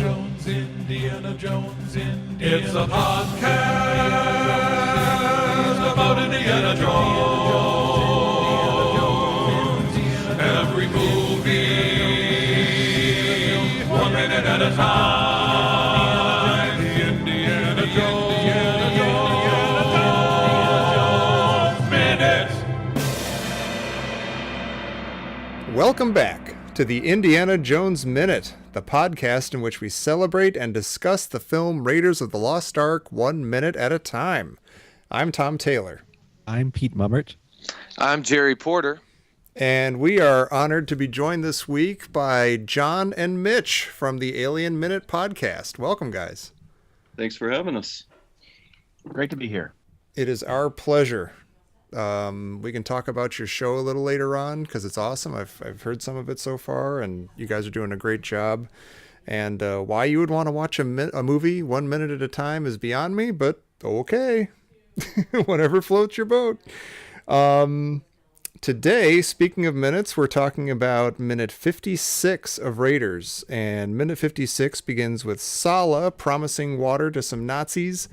Jones, Indiana Jones, Indiana. It's a podcast about Indiana Jones. Every movie, 1 minute at a time. Indiana Jones Minute. Welcome back to the Indiana Jones Minute, the podcast in which we celebrate and discuss the film Raiders of the Lost Ark 1 minute at a time. I'm Tom Taylor. I'm Pete Mummert. I'm Jerry Porter. And we are honored to be joined this week by John and Mitch from the Alien Minute podcast. Welcome, guys. Thanks for having us. Great to be here. It is our pleasure. We can talk about your show a little later on because it's awesome. I've heard some of it so far, and you guys are doing a great job. And why you would want to watch a movie 1 minute at a time is beyond me, but okay. Whatever floats your boat. Today, speaking of minutes, we're talking about minute 56 of Raiders. And minute 56 begins with Sala promising water to some Nazis.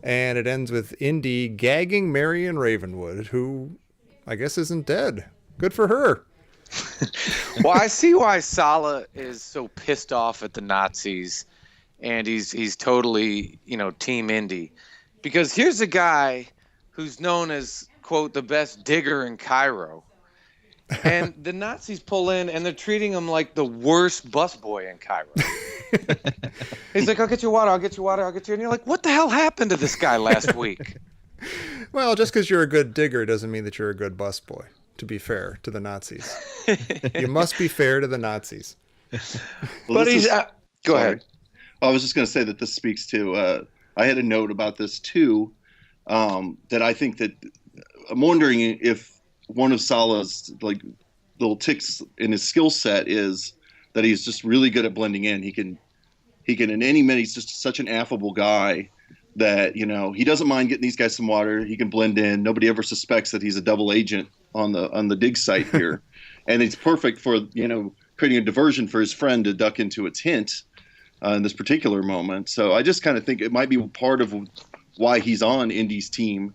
And it ends with Indy gagging Marion Ravenwood, who I guess isn't dead. Good for her. Well, I see why Sala is so pissed off at the Nazis, and he's totally, Team Indy. Because here's a guy who's known as, quote, the best digger in Cairo. And the Nazis pull in, and they're treating him like the worst busboy in Cairo. He's like, I'll get you water, I'll get you water, I'll get you. And you're like, what the hell happened to this guy last week? Well, just because you're a good digger doesn't mean that you're a good busboy, to be fair to the Nazis. You must be fair to the Nazis. Well, But he's... go ahead. I was just going to say that this speaks to, I had a note about this too, that I think that I'm wondering if one of Sala's little ticks in his skill set is that he's just really good at blending in. He can in any minute, he's just such an affable guy that, he doesn't mind getting these guys some water. He can blend in. Nobody ever suspects that he's a double agent on the dig site here. And it's perfect for, creating a diversion for his friend to duck into its hint in this particular moment. So I just kind of think it might be part of why he's on Indy's team,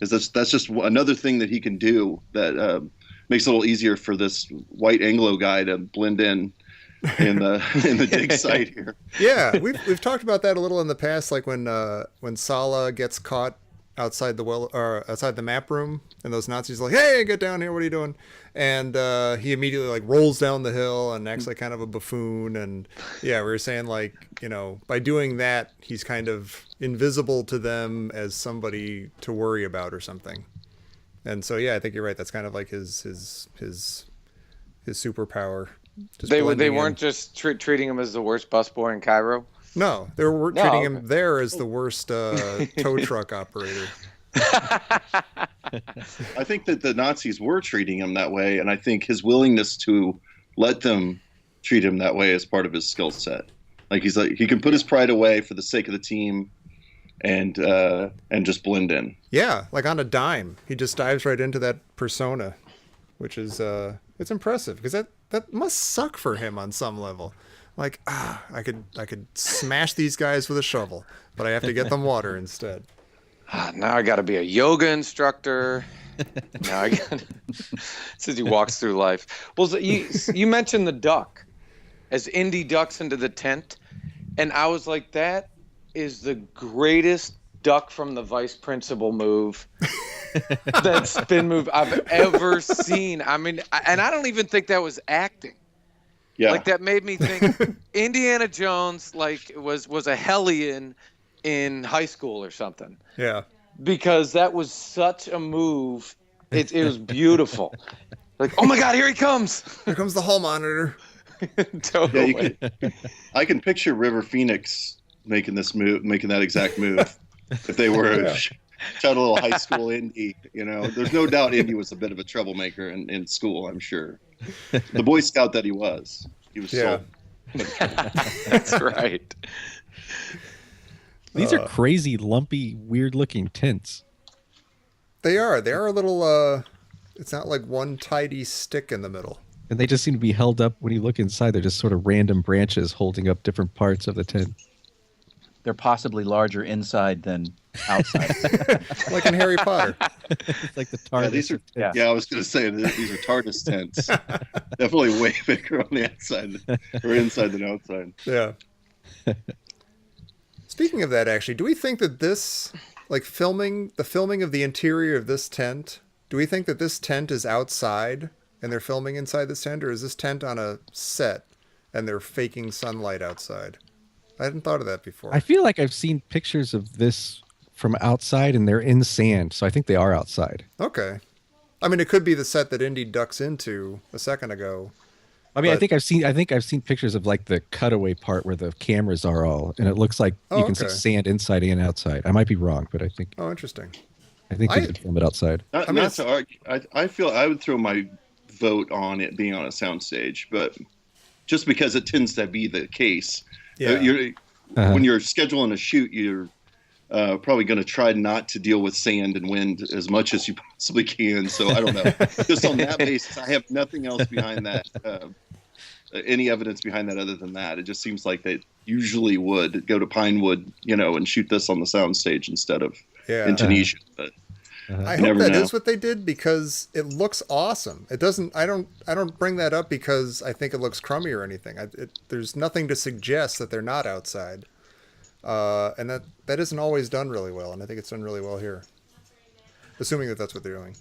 is that's just another thing that he can do that makes it a little easier for this white Anglo guy to blend in the dig site here. Yeah, we've talked about that a little in the past, like when Sala gets caught outside the map room, and those Nazis are like, "Hey, get down here! What are you doing?" And he immediately rolls down the hill and acts like kind of a buffoon. And yeah, we were saying by doing that, he's kind of invisible to them as somebody to worry about or something. And so yeah, I think you're right. That's kind of like his superpower. They weren't just treating him as the worst busboy in Cairo. No, they were treating him there as the worst tow truck operator. I think that the Nazis were treating him that way, and I think his willingness to let them treat him that way is part of his skill set. He can put his pride away for the sake of the team, and just blend in. Yeah, like on a dime, he just dives right into that persona, which is it's impressive because that must suck for him on some level. Like, I could smash these guys with a shovel, but I have to get them water instead. Now I got to be a yoga instructor. Now I got as he walks through life. Well, so you mentioned the duck as Indy ducks into the tent, and I was like, that is the greatest duck from the vice principal move, that spin move I've ever seen. I mean, and I don't even think that was acting. Yeah. Like that made me think Indiana Jones was a hellion in high school or something. Yeah. Because that was such a move. It was beautiful. Like, oh my God, here he comes. Here comes the hall monitor. Totally. Yeah, I can picture River Phoenix making that exact move. If they were a little high school Indy, there's no doubt Indy was a bit of a troublemaker in school, I'm sure. The Boy Scout that he was yeah. so. That's right. These are crazy, lumpy, weird-looking tents. They are a little. It's not like one tidy stick in the middle. And they just seem to be held up when you look inside. They're just sort of random branches holding up different parts of the tent. They're possibly larger inside than outside. Like in Harry Potter. It's like the TARDIS. Yeah, these are, of tents. yeah, I was going to say that these are TARDIS tents. Definitely way bigger on the outside or inside than outside. Yeah. Speaking of that, actually, do we think that this, like filming of the interior of this tent, do we think that this tent is outside and they're filming inside this tent, or is this tent on a set and they're faking sunlight outside? I hadn't thought of that before. I feel like I've seen pictures of this from outside and they're in sand, so I think they are outside. Okay. I mean, it could be the set that Indy ducks into a second ago. I mean, But- I think I've seen pictures of like the cutaway part where the cameras are all, and it looks like Oh, you can see okay. sand inside and outside. I might be wrong, but I think Oh, interesting. they I- did film it outside. Not, I mean, not to argue, I feel I would throw my vote on it being on a soundstage, but just because it tends to be the case. Yeah. When you're scheduling a shoot, you're probably going to try not to deal with sand and wind as much as you possibly can. So I don't know. Just on that basis, I have nothing else behind that. Any evidence behind that other than that. It just seems like they usually would go to Pinewood, and shoot this on the soundstage instead of Yeah. in Tunisia. But I You hope never that is know. what they did because it looks awesome. It doesn't. I don't bring that up because I think it looks crummy or anything. There's nothing to suggest that they're not outside, and that isn't always done really well. And I think it's done really well here, assuming that that's what they're doing.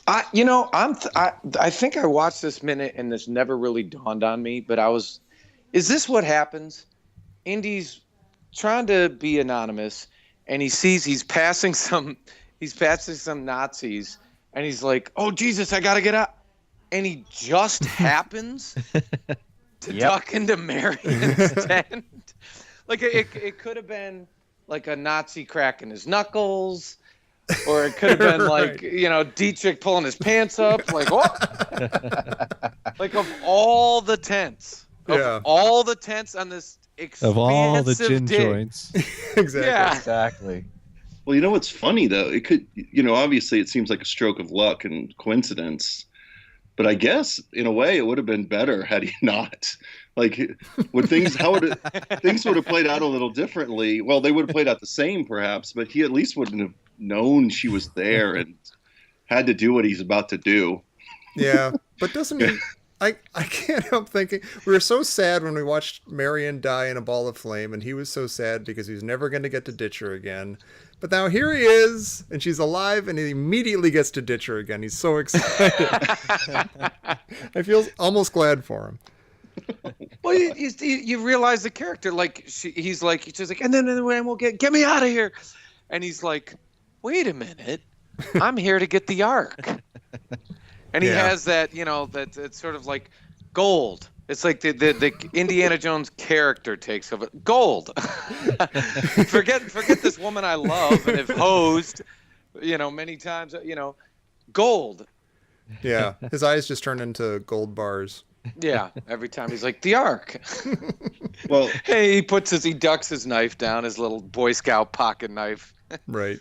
I think I watched this minute and this never really dawned on me, but is this what happens? Indy's trying to be anonymous and he sees he's passing some Nazis and he's like, "Oh Jesus, I got to get out." And he just happens to duck into Marion's tent. Like it could have been like a Nazi cracking his knuckles. Or it could have been like, Right. Dietrich pulling his pants up. Like, what? Like, of all the tents. Yeah. All the tents on this expansive Of all the gin dig. joints. Exactly. Yeah. Exactly. Well, what's funny though? It could, obviously it seems like a stroke of luck and coincidence, but I guess in a way it would have been better had he not. Like, things would have played out a little differently. Well, they would have played out the same perhaps, but he at least wouldn't have known she was there and had to do what he's about to do. Yeah, but doesn't he? I can't help thinking we were so sad when we watched Marion die in a ball of flame, and he was so sad because he was never going to get to ditch her again. But now here he is, and she's alive, and he immediately gets to ditch her again. He's so excited. I feel almost glad for him. Well, you realize the character. Like, she's like, and then we'll get me out of here. And he's like, wait a minute, I'm here to get the Ark. And he Yeah. has that, that it's sort of like gold. It's like the Indiana Jones character takes of it. Gold. forget this woman I love and have hosed, many times. Gold. Yeah, his eyes just turn into gold bars. Yeah. Every time he's like the Ark. Well, Hey, he ducks his knife down, his little Boy Scout pocket knife. Right.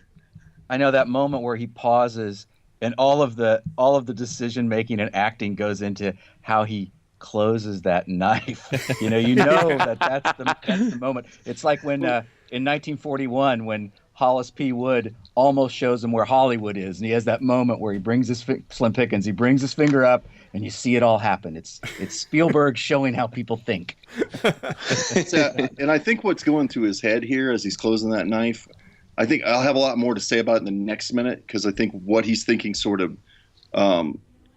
I know that moment where he pauses and all of the decision making and acting goes into how he closes that knife. That's the moment. It's like when in 1941 when Hollis P. Wood almost shows him where Hollywood is, and he has that moment where he brings his Slim Pickens, he brings his finger up, and you see it all happen. It's Spielberg showing how people think. and I think what's going through his head here as he's closing that knife, I think I'll have a lot more to say about it in the next minute, because I think what he's thinking sort of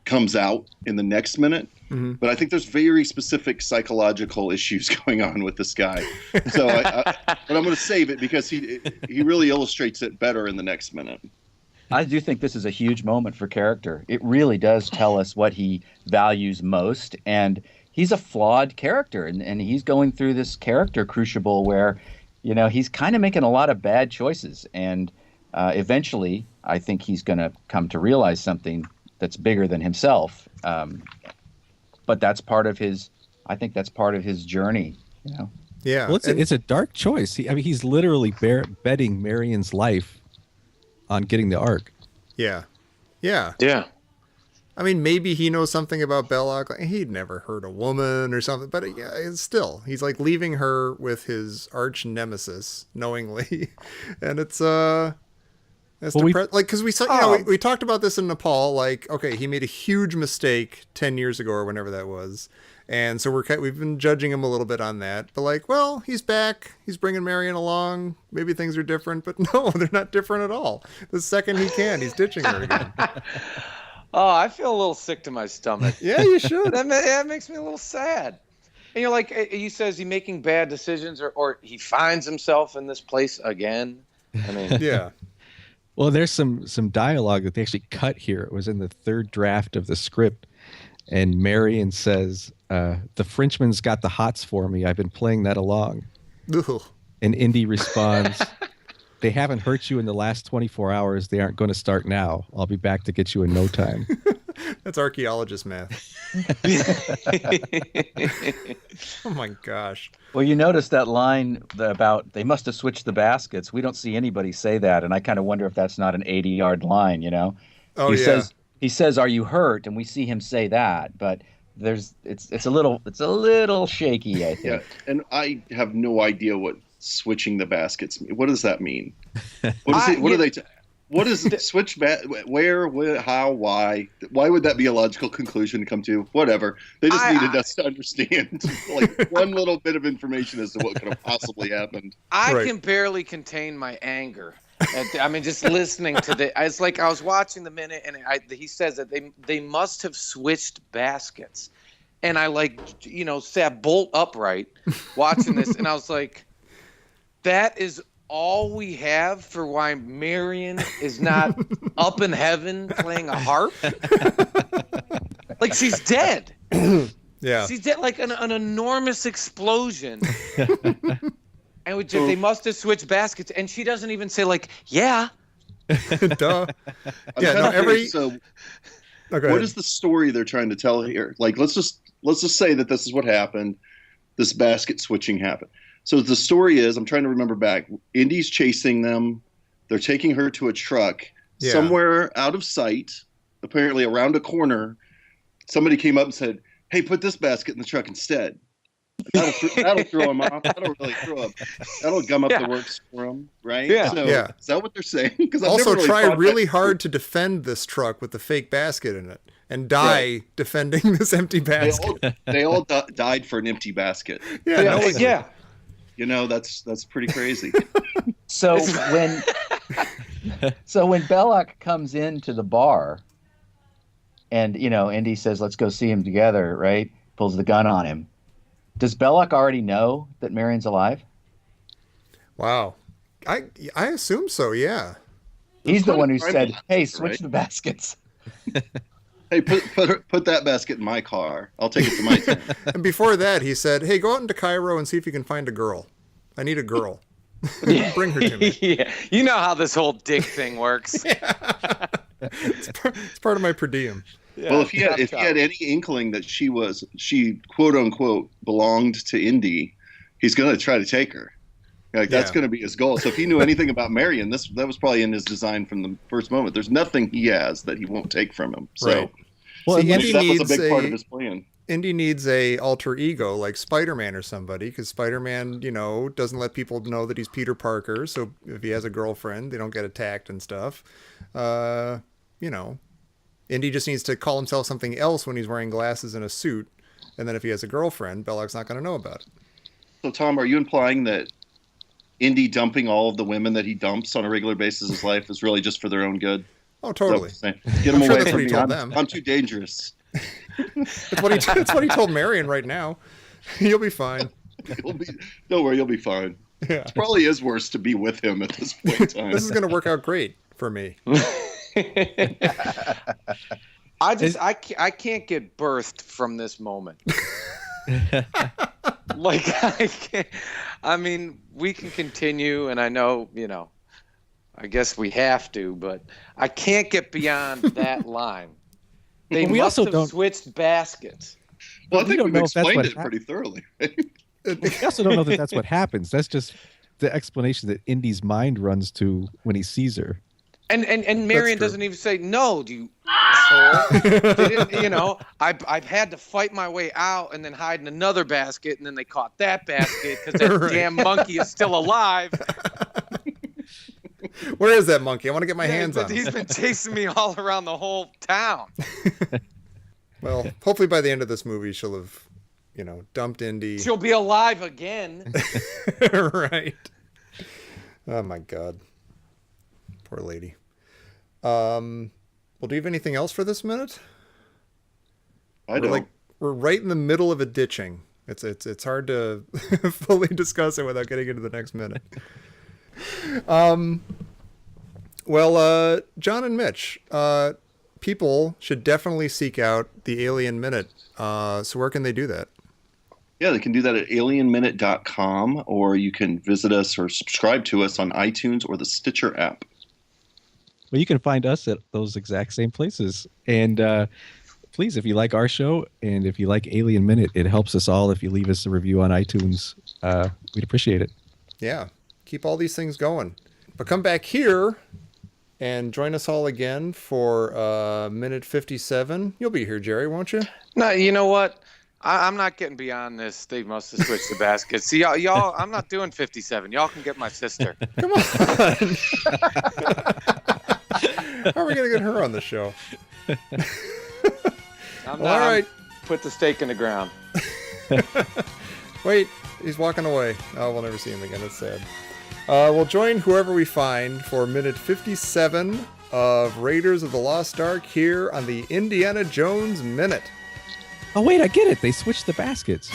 comes out in the next minute. Mm-hmm. But I think there's very specific psychological issues going on with this guy. So, but I'm going to save it because he really illustrates it better in the next minute. I do think this is a huge moment for character. It really does tell us what he values most, and he's a flawed character, and he's going through this character crucible where, he's kind of making a lot of bad choices, and eventually, I think he's going to come to realize something that's bigger than himself. But that's part of his. I think that's part of his journey. Yeah. Well, and- it's a dark choice. He's literally betting Marion's life on getting the Ark. yeah. Yeah. Yeah. I mean, maybe he knows something about Belloc. Like, he'd never hurt a woman or something, but yeah, it's still, he's like leaving her with his arch nemesis knowingly, and it's like, because we saw, we talked about this in Nepal. Like, okay, he made a huge mistake 10 years ago or whenever that was. And so we've been judging him a little bit on that, but like, well, he's back. He's bringing Marion along. Maybe things are different, but no, they're not different at all. The second he can, he's ditching her again. Oh, I feel a little sick to my stomach. Yeah, you should. That makes me a little sad. And you're like, he says he's making bad decisions, or he finds himself in this place again. I mean, yeah. Well, there's some dialogue that they actually cut here. It was in the third draft of the script. And Marion says, the Frenchman's got the hots for me. I've been playing that along. Ugh. And Indy responds, they haven't hurt you in the last 24 hours. They aren't going to start now. I'll be back to get you in no time. That's archaeologist math. Oh my gosh. Well, you notice that line about they must have switched the baskets. We don't see anybody say that, and I kind of wonder if that's not an 80-yard line, you know? Oh, He says, "Are you hurt?" And we see him say that, but it's a little shaky, I think. Yeah, and I have no idea what switching the baskets mean. What does that mean? What is switch where, how, why? Why would that be a logical conclusion to come to? Whatever. They just needed us to understand like one little bit of information as to what could have possibly happened. I can barely contain my anger. I mean, just listening to it's like I was watching the minute, and he says that they must have switched baskets, and I sat bolt upright watching this, and I was like, that is all we have for why Marion is not up in heaven playing a harp. Like, she's dead. Yeah, she's dead, like an enormous explosion. And they must have switched baskets, and she doesn't even say like, "Yeah." Duh. Yeah. No. What is the story they're trying to tell here? Like, let's just say that this is what happened. This basket switching happened. So the story is, I'm trying to remember back. Indy's chasing them. They're taking her to a truck somewhere out of sight. Apparently, around a corner, somebody came up and said, "Hey, put this basket in the truck instead." That'll throw him off. That'll really throw him. That'll gum up the works for him, right? Yeah. So, is that what they're saying? Because also try really hard to defend this truck with the fake basket in it, and die defending this empty basket. They all died for an empty basket. Yeah. You know, that's pretty crazy. So when Belloc comes into the bar, and Indy says, "Let's go see him together," right? Pulls the gun on him. Does Belloc already know that Marion's alive? Wow. I assume so, yeah. He's the one who said, "Hey, switch the baskets." Hey, put that basket in my car. I'll take it to my tent. And before that, he said, "Hey, go out into Cairo and see if you can find a girl. I need a girl. Bring her to me." Yeah. You know how this whole dick thing works. It's part of my per diem. Yeah, well, if he had any inkling that she quote unquote belonged to Indy, he's going to try to take her. Like, that's going to be his goal. So if he knew anything about Marion, that was probably in his design from the first moment. There's nothing he has that he won't take from him. So, right. Well, Indy that was a big part of his plan. Indy needs a alter ego like Spider-Man or somebody, because Spider-Man, doesn't let people know that he's Peter Parker. So if he has a girlfriend, they don't get attacked and stuff. Indy just needs to call himself something else when he's wearing glasses and a suit. And then if he has a girlfriend, Belloc's not going to know about it. So, Tom, are you implying that Indy dumping all of the women that he dumps on a regular basis in his life is really just for their own good? Oh, totally. Get him away from me. Them. I'm too dangerous. That's what he told Marion right now. You'll be fine. Don't worry, you'll be fine. Yeah. It probably is worse to be with him at this point in time. This is going to work out great for me. I can't get birthed from this moment. Like, I can't. I mean, we can continue, and I know, I guess we have to, but I can't get beyond that line. They must have switched baskets. Well, I think we've explained it pretty thoroughly. We also don't know that that's what happens. That's just the explanation that Indy's mind runs to when he sees her. And Marion true. doesn't even say no, do you asshole? They didn't, you know, I've had to fight my way out and then hide in another basket, and then they caught that basket because that Right. damn monkey is still alive. Where is that monkey? I want to get my hands But on him. he's been chasing me all around the whole town. Well, hopefully by the end of this movie, she'll have, dumped Indy. She'll be alive again. Right. Oh my God. Poor lady. Well, do you have anything else for this minute? I don't. We're right in the middle of a ditching. It's hard to fully discuss it without getting into the next minute. Well, John and Mitch, people should definitely seek out the Alien Minute. So where can they do that? Yeah, they can do that at alienminute.com, or you can visit us or subscribe to us on iTunes or the Stitcher app. Well, you can find us at those exact same places. And please, if you like our show and if you like Alien Minute, it helps us all if you leave us a review on iTunes. We'd appreciate it. Yeah, keep all these things going. But come back here and join us all again for minute 57. You'll be here, Jerry, won't you? No, you know what? I'm not getting beyond this. They must have switched the baskets. See, y'all, I'm not doing 57. Y'all can get my sister. Come on. How are we going to get her on the show? I'm All right. Put the stake in the ground. Wait, he's walking away. Oh, we'll never see him again. That's sad. We'll join whoever we find for minute 57 of Raiders of the Lost Ark here on the Indiana Jones Minute. Oh, wait, I get it. They switched the baskets.